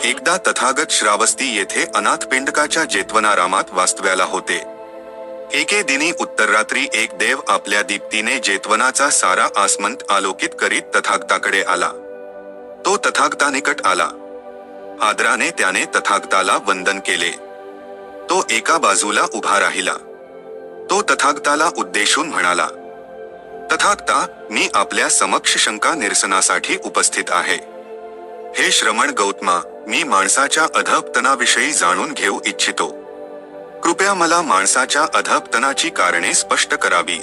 एकदा तथागत श्रावस्ती येथे अनाथपिंडकाच्या जेतवनारामात वास्तव्याला होते. एके दिनी उत्तररात्री एक देव आपल्या दीप्तीने जेतवनाचा सारा आसमंत आलोकित करीत तथागताकडे आला. तो तथागतानिकट आला. आदराने त्याने तथागताला वंदन केले. तो एका बाजूला उभा राहिला. तो तथागताला उद्देशून म्हणाला, तथागता, मी आपल्या समक्ष शंका निरसनासाठी उपस्थित आहे. हे श्रमण गौतमा, मी माणसाच्या अधःपतनाविषयी जाणून घेऊ इच्छितो. कृपया मला माणसाच्या अधःपतनाची कारणे स्पष्ट करावी.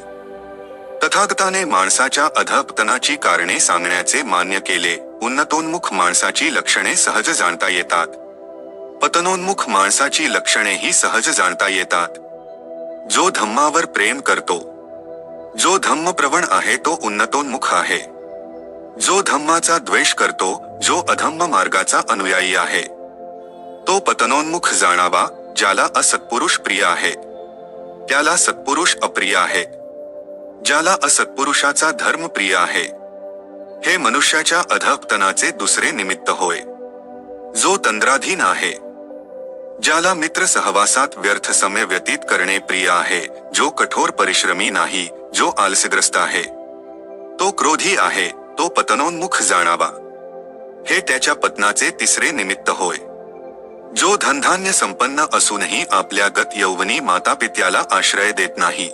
तथागताने माणसाच्या अधःपतनाची कारणे सांगण्याचे मान्य केले. उन्नतोन्मुख माणसाची लक्षणे सहज जाणता येतात. पतनोन्मुख माणसाची लक्षणेही सहज जाणता येतात. जो धम्मावर प्रेम करतो, जो धम्मप्रवण आहे तो उन्नतोन्मुख आहे. जो धम्माचा द्वेष करतो, जो अधम्म मार्गाचा अनुयायी आहे, तो पतनोन्मुख जाणावा. ज्याला असत्पुरुष प्रिय आहे, त्याला सत्पुरुष अप्रिय आहे. ज्याला असत्पुरुषाचा धर्म प्रिय आहे, हे मनुष्याच्या अधःपतनाचे दुसरे निमित्त होय. जो तंद्राधीन आहे, ज्याला मित्र सहवासात व्यर्थ समय व्यतीत करणे प्रिय आहे, जो कठोर परिश्रमी नाही, जो आलस्यग्रस्त आहे, तो क्रोधी आहे, तो पतनोन्मुख जाणावा. हे त्याच्या पतनाचे तिसरे निमित्त होय. जो धनधान्य संपन्न असूनही आपल्या गत यौवनी मातापित्याला आश्रय देत नाही,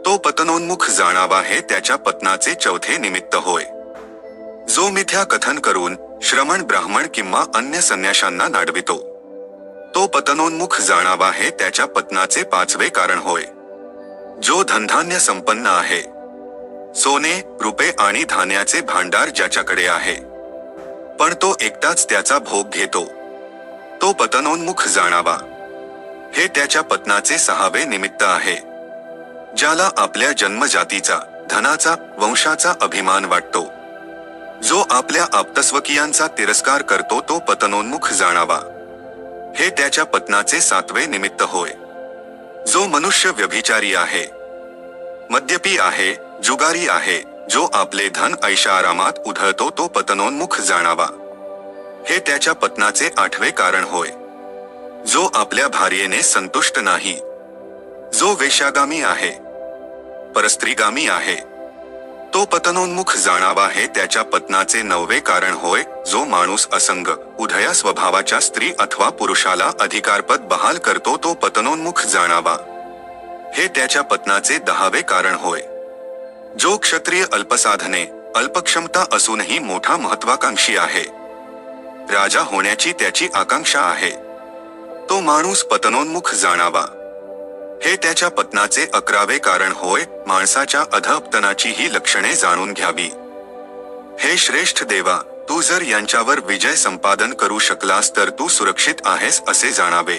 तो पतनोन्मुख जाणावा. हे त्याच्या पतनाचे चौथे निमित्त होय. जो मिथ्या कथन करून श्रमण ब्राह्मण किंवा अन्य संन्याशांना नाडवितो, तो पतनोन्मुख जाणावा. हे त्याच्या पतनाचे पाचवे कारण होय. जो धनधान्य संपन्न आहे, सोने, रुपे आणि धान्याचे भांडार ज्याच्याकडे आहे, पण तो एकटाच त्याचा भोग घेतो, तो पतनोन्मुख जाणावा. हे त्याच्या पतनाचे सहावे निमित्त आहे. ज्याला आपल्या जन्मजातीचा, धनाचा, वंशाचा अभिमान वाटतो, जो आपल्या आप्तस्वकीयांचा तिरस्कार करतो, तो पतनोन्मुख जाणावा. हे त्याच्या पतनाचे सातवे निमित्त होय. जो मनुष्य व्यभिचारी आहे, मद्यपी आहे, जुगारी आहे, जो आपले धन ऐशाआरामात उधळतो, तो पतनोन्मुख जाणावा. हे त्याच्या पतनाचे आठवे कारण होय. जो आपल्या भार्येने संतुष्ट नाही, जो वेश्यागामी आहे, परस्त्रीगामी आहे, तो पतनोन्मुख जाणावा. हे त्याच्या पतनाचे नववे कारण होय. जो माणूस असंग, उधळ्या स्वभावाच्या स्त्री अथवा पुरुषाला अधिकारपद बहाल करतो, तो पतनोन्मुख जाणावा. हे त्याच्या पतनाचे दहावे कारण होय. जो क्षत्रिय अल्पसाधने, अल्पक्षमता असूनही मोठा महत्वाकांक्षी आहे, राजा होण्याची त्याची आकांक्षा आहे, तो माणूस पतनोन्मुख जाणावा. हे त्याच्या पतनाचे अकरावे कारण होय. माणसाच्या अधःपतनाची ही लक्षणे जाणून घ्यावी. हे श्रेष्ठ देवा, तू जर यांच्यावर विजय संपादन करू शकलास तर तू सुरक्षित आहेस असे जाणावे.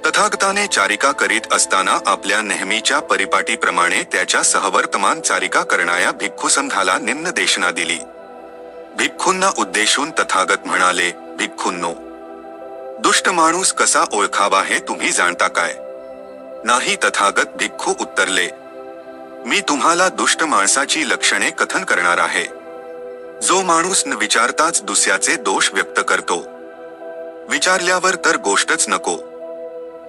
तथागताने चारिका करीत असताना आपल्या नेहमीच्या परिपाटीप्रमाणे त्याच्या सहवर्तमान चारिका करणाऱ्या भिक्खुसंघाला निम्न देशना दिली. भिक्खूंना उद्देशून तथागत म्हणाले, भिक्खूंनो, दुष्ट माणूस कसा ओळखावा हे तुम्ही जाणता काय? नाही. तथागत भिक्खू उत्तरले, मी तुम्हाला दुष्ट माणसाची लक्षणे कथन करणार आहे. जो माणूस न विचारताच दुसऱ्याचे दोष व्यक्त करतो, विचारल्यावर तर गोष्टच नको,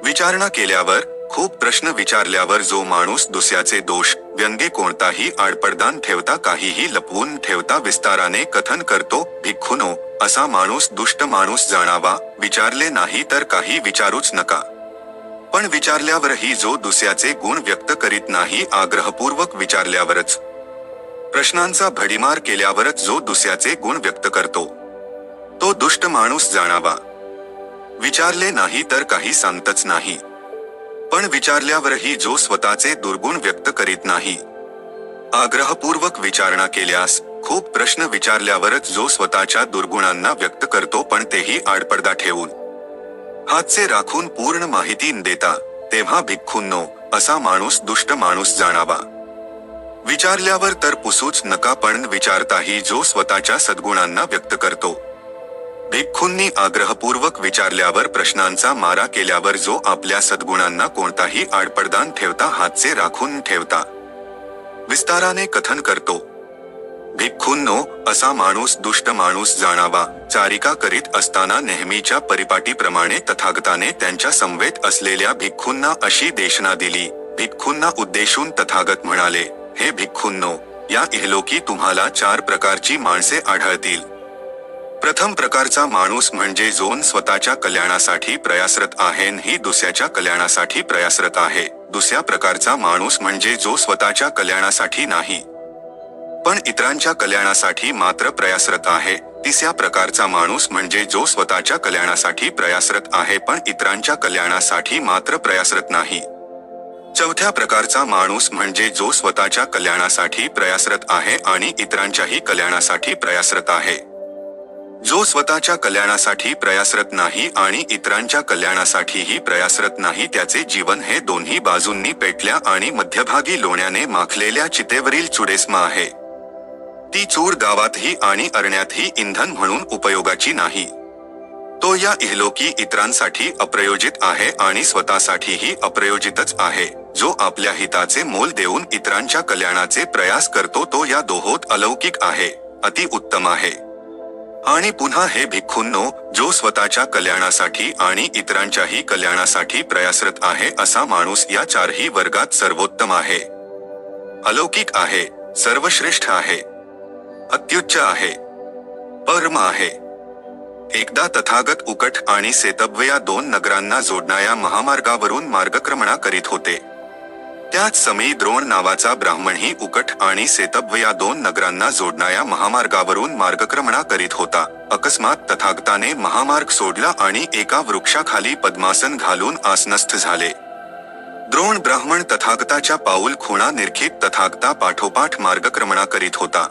विचारणा केल्यावर, खूप प्रश्न विचारल्यावर जो माणूस दुसऱ्याचे दोष, व्यंगे कोणताही आडपडदा न ठेवता, काहीही लपवून ठेवता विस्ताराने कथन करतो, भिक्खूनो, असा माणूस दुष्ट माणूस जाणावा. विचारले नाही तर काही विचारूच नका. पण विचारल्यावरही जो दुसऱ्याचे गुण व्यक्त करीत नाही, आग्रहपूर्वक विचारल्यावरच, प्रश्नांचा भडीमार केल्यावरच जो दुसऱ्याचे गुण व्यक्त करतो, तो दुष्ट माणूस जाणावा. विचारले नाही तर काही सांगतच नाही, पण विचारल्यावरही जो स्वतःचे दुर्गुण व्यक्त करीत नाही, आग्रहपूर्वक विचारणा केल्यास, खूप प्रश्न विचारल्यावरच जो स्वतःच्या दुर्गुणांना व्यक्त करतो, पण तेही आडपडदा ठेवून, हातचे राखून पूर्ण माहिती न देता, तेव्हा भिक्खूंनो, असा माणूस दुष्ट माणूस जाणावा. विचारल्यावर तर पुसूच नका, पण विचारताही जो स्वतःच्या सद्गुणांना व्यक्त करतो. भिक्खूंनी आग्रहपूर्वक विचारल्यावर प्रश्नांचा मारा केल्यावर जो आपल्या सद्गुणांना कोणताही आडपडदा न ठेवता, हातचे राखून ठेवता, विस्ताराने कथन करतो, भिक्खूंनो, असा माणूस दुष्ट माणूस जाणावा. चारिका करीत असताना नेहमीच्या परिपाटीप्रमाणे तथागताने त्यांच्या समवेत असलेल्या भिक्खूंना अशी देशना दिली. भिक्खूंना उद्देशून तथागत म्हणाले, हे भिक्खूंनो, या इहलोकी तुम्हाला 4 प्रकारची माणसे आढळतील. प्रथम प्रकारचा माणूस म्हणजे जो स्वतःच्या कल्याणासाठी प्रयासरत आहे ही दुसऱ्याच्या कल्याणासाठी प्रयासरत आहे. दुसऱ्या प्रकारचा माणूस म्हणजे जो स्वतःच्या कल्याणासाठी नाही पण इतरांच्या कल्याणासाठी मात्र प्रयासरत आहे. तिसऱ्या प्रकारचा माणूस म्हणजे जो स्वतःच्या कल्याणासाठी प्रयासरत आहे पण इतरांच्या कल्याणासाठी मात्र प्रयासरत नाही. चौथ्या प्रकारचा माणूस म्हणजे जो स्वतःच्या कल्याणासाठी प्रयासरत आहे आणि इतरांच्याही कल्याणासाठी प्रयासरत आहे. जो स्वतःच्या कल्याणासाठी प्रयासरत नाही आणि इतरांच्या कल्याणासाठीही प्रयासरत नाही त्याचे जीवन हे दोन्ही बाजूंनी पेटल्या आणि मध्यभागी लोण्याने माखलेल्या चितेवरील चुडेस्मा आहे. ती चूड गावातही आणि अरण्यातही इंधन म्हणून उपयोगाची नाही. तो या इहलोकी इतरांसाठी अप्रयोजित आहे आणि स्वतःसाठीही अप्रयोजितच आहे. जो आपल्या हिताचे मोल देऊन इतरांच्या कल्याणाचे प्रयास करतो तो या दोहोत अलौकिक आहे, अति उत्तम आहे. आणि पुन्हा हे भिक्खूंनो, जो स्वतःच्या कल्याणासाठी आणि इतरांच्याही कल्याणासाठी प्रयासरत आहे असा माणूस या 4ही वर्गात सर्वोत्तम आहे, अलौकिक आहे, सर्वश्रेष्ठ आहे, अत्युच्च आहे, परम आहे. एकदा तथागत उकठ आणि सेतब्वे या 2 नगरांना जोडणाऱ्या महामार्गावरून मार्गक्रमणा करीत होते. त्याच समयी द्रोण नावाचा ब्राह्मणही उकठ आणि सेतब्वे या 2 नगरांना जोडणाऱ्या महामार्गावरून मार्गक्रमणा करीत होता. अकस्मात तथागताने महामार्ग सोडला आणि एका वृक्षाखाली पद्मासन घालून आसनस्थ झाले. द्रोण ब्राह्मण तथागताच्या पाऊल खुणा निरखीत तथागता पाठोपाठ मार्गक्रमणा करीत होता.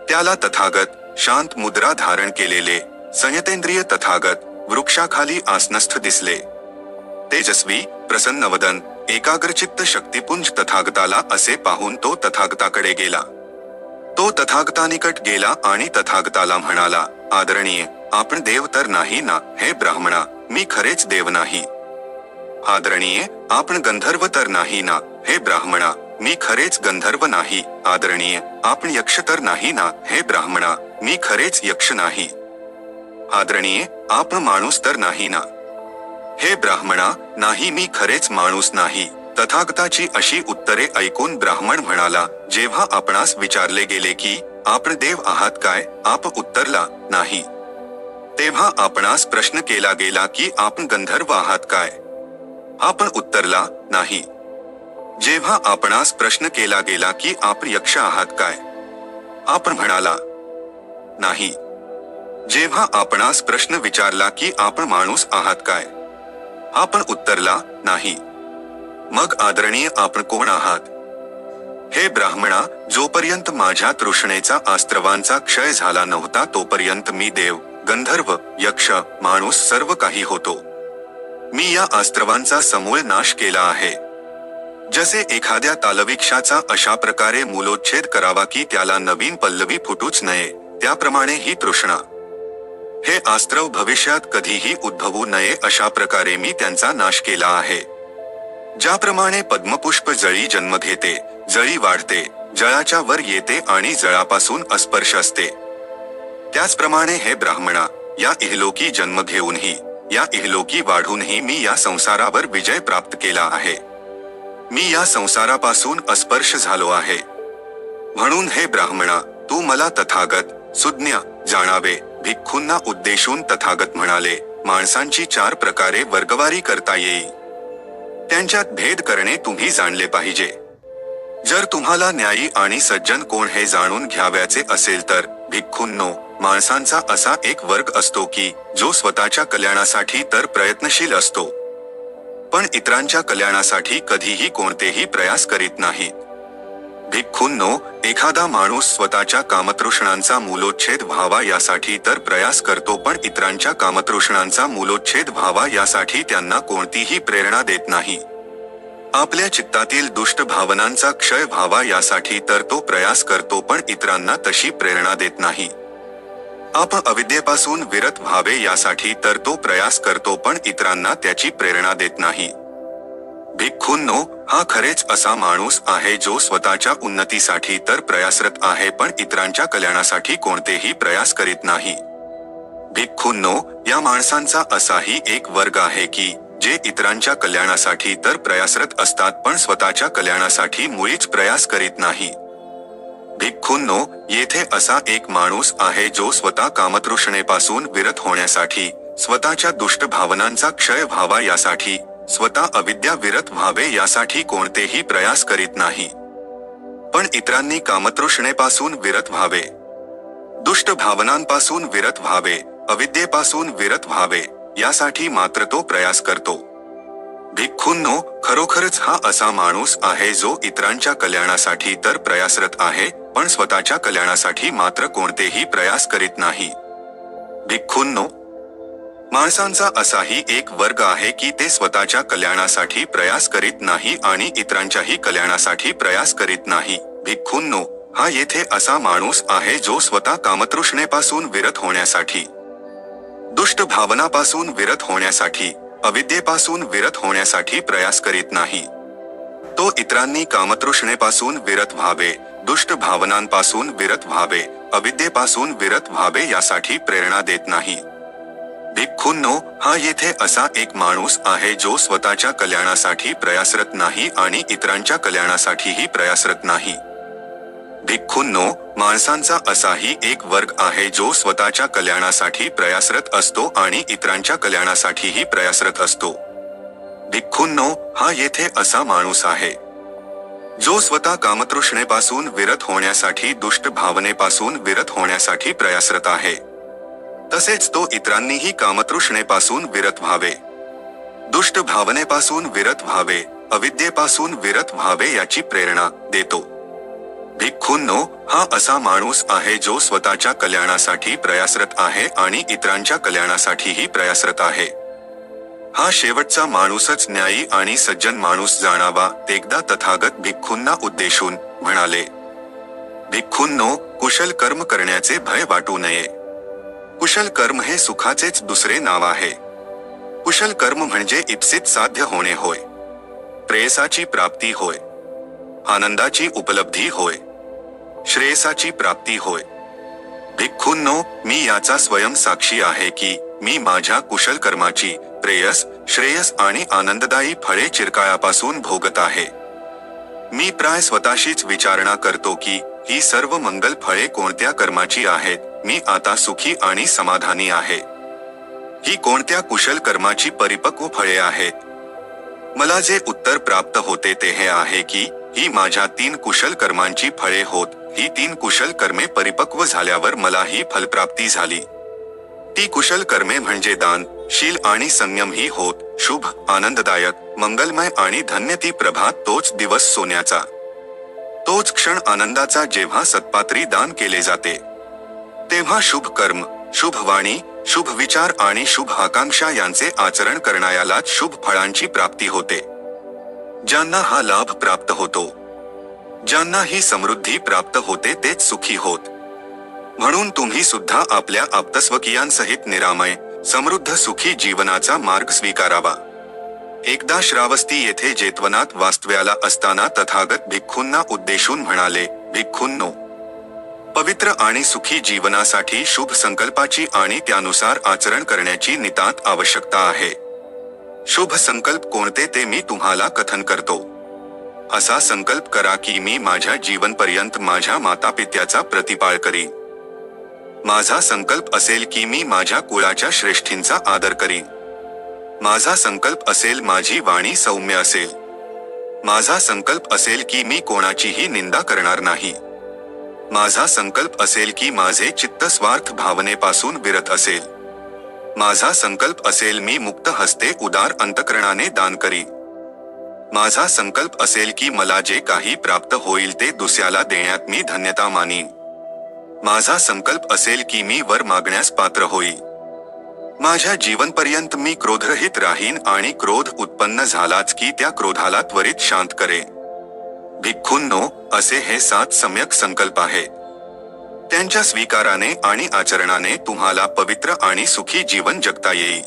त्याला तथागत, शांत मुद्रा धारण केलेले, संयतेंद्रिय तथागत, वृक्षाखाली आसनस्थ दिसले. तेजस्वी, प्रसन्नवदन, एकाग्रचित्त शक्तिपुंज तथागताला असे पाहून तो तथागताकडे गेला. तो तथागतानिकट गेला आणि तथागताला म्हणाला, आदरणीय, आपण देव तर नाही ना? हे ब्राह्मणा, मी खरेच देव नाही. आदरणीय, आपण गंधर्व तर नाही ना? हे ब्राह्मणा, मी खरेच गंधर्व नाही. आदरणीय, आपण यक्ष तर नाही ना? हे ब्राह्मणा, मी खरेच यक्ष नाही. आदरणीय, आपण माणूस तर नाही ना? हे ब्राह्मणा, नाही, मी खरेच माणूस नाही. तथागताची अशी उत्तरे ऐकून ब्राह्मण म्हणाला, जेव्हा आपणास विचारले गेले की आपण देव आहात काय, आप उत्तरला, नाही. तेव्हा आपणास प्रश्न केला गेला की आपण गंधर्व आहात काय, आपण उत्तरला, नाही. जेव्हा आपणास प्रश्न केला गेला की आपण यक्ष आहात काय, आपण म्हणाला, नाही. जेव्हा आपणास प्रश्न विचारला की आपण माणूस आहात काय, आपण उत्तरला, नाही. मग आदरणीय, आपण कोण आहात? हे ब्राह्मणा, जोपर्यंत माझ्या तृष्णेचा आस्त्रवांचा क्षय झाला नव्हता तोपर्यंत मी देव, गंधर्व, यक्ष, माणूस सर्व काही होतो. मी या आस्त्रवांचा समूळ नाश केला आहे. जसे एखाद्या तालवृक्षाचा अशा प्रकारे मूलोच्छेद करावा की त्याला नवीन पल्लवी फुटूच नये, त्याप्रमाणे ही तृष्णा, हे आस्त्रव भविष्यात कधीही उद्भवू नये अशा प्रकारे मी त्यांचा नाश केला आहे. ज्याप्रमाणे पद्मपुष्प जळी जन्म घेते, जळी वाढते, जळाच्या वर येते आणि जळापासून अस्पर्श असते, त्याचप्रमाणे हे ब्राह्मणा, या इहलोकी जन्म घेऊनही, या इहलोकी वाढूनही मी या संसारावर विजय प्राप्त केला आहे. मी या संसारापासून अस्पर्श झालो आहे. म्हणून हे ब्राह्मणा, तू मला तथागत, सुज्ञ जाणावे. भिक्खूंना उद्देशून तथागत म्हणाले, माणसांची 4 प्रकारे वर्गवारी करता येईल. त्यांच्यात भेद करणे तुम्ही जाणले पाहिजे. जर तुम्हाला न्यायी आणि सज्जन कोण हे जाणून घ्यावयाचे असेल तर भिक्खूंनो, माणसांचा असा एक वर्ग असतो की जो स्वतःच्या कल्याणासाठी तर प्रयत्नशील असतो पण इतरांच्या कल्याणासाठी कधीही कोणतेही प्रयास करीत नाहीत. भिक्खूंनो, एखादा माणूस स्वतःच्या कामतृष्णांचा मूलोच्छेद व्हावा यासाठी तर प्रयास करतो पण इतरांच्या कामतृष्णांचा मूलोच्छेद व्हावा यासाठी त्यांना कोणतीही प्रेरणा देत नाही. आपल्या चित्तातील दुष्ट भावनांचा क्षय व्हावा यासाठी तर तो प्रयास करतो पण इतरांना तशी प्रेरणा देत नाही. आपण अविद्येपासून विरत व्हावे यासाठी तर तो प्रयास करतो पण इतरांना त्याची प्रेरणा देत नाही. भिक्खूंनो, हा खरेच असा माणूस आहे जो स्वतःच्या उन्नतीसाठी तर प्रयासरत आहे पण इतरांच्या कल्याणासाठी कोणतेही प्रयास करीत नाही. भिक्खूंनो, या माणसांचा असाही एक वर्ग आहे की जे इतरांच्या कल्याणासाठी तर प्रयासरत असतात पण स्वतःच्या कल्याणासाठी मुळीच प्रयास करीत नाही. भिक्खूंनो, येथे असा एक माणूस आहे जो स्वतः कामतृष्णेपासून विरत होण्यासाठी, स्वतःच्या दुष्ट भावनांचा क्षय व्हावा यासाठी, स्वतः अविद्या विरत व्हावे यासाठी कोणतेही प्रयास करीत नाही. पण इतरांनी कामतृष्णेपासून विरत व्हावे, दुष्ट भावनांपासून विरत व्हावे, अविद्येपासून विरत व्हावे यासाठी मात्र तो प्रयास करतो. भिक्खूंनो, खरोखरच हा असा माणूस आहे जो इतरांच्या कल्याणासाठी तर प्रयासरत आहे पण स्वतःच्या कल्याणासाठी मात्र कोणतेही प्रयास करीत नाही. भिक्खूंनो, माणसांचा असाही एक वर्ग आहे की ते स्वतःच्या कल्याणासाठी प्रयास करीत नाही आणि इतरांच्याही कल्याणासाठी प्रयास करीत नाही. भिक्खूंनो, हा येथे असा माणूस आहे जो स्वतः कामतृष्णेपासून विरत होण्यासाठी, दुष्ट भावनापासून विरत होण्यासाठी, अविद्येपासून विरत होण्यासाठी प्रयास करीत नाही. तो इतरांनी कामतृष्णेपासून विरत व्हावे, दुष्ट भावनांपासून विरत व्हावे, अविद्येपासून विरत व्हावे यासाठी प्रेरणा देत नाही. भिक्खूंनो, हा येथे असा एक माणूस आहे जो स्वतःच्या कल्याणासाठी प्रयासरत नाही आणि इतरांच्या कल्याणासाठीही प्रयासरत नाही. भिक्खूंनो, माणसांचा असाही एक वर्ग आहे जो स्वतःच्या कल्याणासाठी प्रयासरत असतो आणि इतरांच्या कल्याणासाठीही प्रयासरत असतो. भिक्खूंनो, हा येथे असा माणूस आहे जो स्वतः कामतृष्णेपासून विरत होण्यासाठी, दुष्ट भावनेपासून विरत होण्यासाठी प्रयासरत आहे. तसेच तो इतरांनीही कामतृष्णेपासून विरत व्हावे, दुष्ट भावनेपासून विरत व्हावे, अविद्येपासून विरत व्हावे याची प्रेरणा देतो. भिक्खूंनो, हा असा माणूस आहे जो स्वतःच्या कल्याणासाठी प्रयासरत आहे आणि इतरांच्या कल्याणासाठीही प्रयासरत आहे. हा शेवटचा माणूसच न्यायी आणि सज्जन माणूस जाणावा. एकदा तथागत भिक्खूंना उद्देशून म्हणाले, भिक्खूंनो, कुशल कर्म करण्याचे भय वाटू नये. कुशल कर्म हे सुखाचेच दुसरे नाव आहे. कुशल कर्म म्हणजे इप्सित साध्य होणे होय, प्रेयसाची प्राप्ती होय, आनंदाची उपलब्धी होय, श्रेयसाची प्राप्ती होय. भिक्खूंनो, मी याचा स्वयं साक्षी आहे की मी माझ्या कुशल कर्माची प्रेयस, श्रेयस आणि आनंददायी फळे चिरकाळापासून भोगत आहे. मी प्राय स्वतःशीच विचारणा करतो की ही सर्व मंगल फळे कोणत्या कर्माची आहेत. मी आता सुखी आणि समाधानी आहे. ही कोणत्या कुशल कर्माची परिपक्व फळे आहेत. मला जे उत्तर प्राप्त होते ते हे आहे की ही माझ्या 3 कुशल कर्मांची फळे होत. ही 3 कुशल कर्मे परिपक्व झाल्यावर मला ही फलप्राप्ती झाली. ती कुशल कर्मे म्हणजे दान, शील आणि संयम ही होत. शुभ, आनंददायक, मंगलमय आणि धन्य ती प्रभात, तोच दिवस सोन्याचा, तोच क्षण आनंदाचा जेव्हा सत्पात्री दान केले जाते. तेव्हा शुभ कर्म, शुभ वाणी, शुभ विचार आणि शुभ आकांक्षा यांचे आचरण करणाऱ्यालाच शुभ फळांची प्राप्ती होते. ज्यांना हा लाभ प्राप्त होतो, ज्यांना ही समृद्धी प्राप्त होते तेच सुखी होत. म्हणून तुम्ही सुद्धा आपल्या आप्तस्वकीयांसहित निरामय, समृद्ध सुखी जीवनाचा मार्ग स्वीकारावा. एकदा श्रावस्ती येथे जेतवनात वास्तव्याला असताना तथागत भिक्खूंना उद्देशून म्हणाले, भिक्खूंनो, पवित्र आणि सुखी जीवनासाठी शुभ संकल्पाची आणि त्यानुसार आचरण करण्याची नितांत आवश्यकता आहे. शुभ संकल्प कोणते ते मी तुम्हाला कथन करतो. असा संकल्प करा की मी माझ्या जीवनपर्यंत माझ्या मातापित्याचा प्रतिपाळ करीन. माझा संकल्प असेल की मी माझ्या कुळाच्या श्रेष्ठींचा आदर करीन. माझा संकल्प असेल माझी वाणी सौम्य असेल. माझा संकल्प असेल की मी कोणाचीही निंदा करणार नाही. माझा संकल्प असेल की माझे चित्त स्वार्थ भावनेपासून विरत असेल. माझा संकल्प असेल मी मुक्त हस्ते उदार अंतकरणाने दान करीन. माझा संकल्प असेल की मला जे काही प्राप्त होईल ते दुसऱ्याला देण्यात मी धन्यता मानीन. माझा संकल्प असेल की मी वर मागण्यास पात्र होईल. माझ्या जीवनपर्यंत मी क्रोधरहित राहीन आणि क्रोध उत्पन्न झालाच की त्या क्रोधाला त्वरित शांत करेन. भिक्खूंनो, असे हे 7 सम्यक संकल्प आहेत. त्यांच्या स्वीकाराने आणि आचरणाने तुम्हाला पवित्र आणि सुखी जीवन जगता येईल.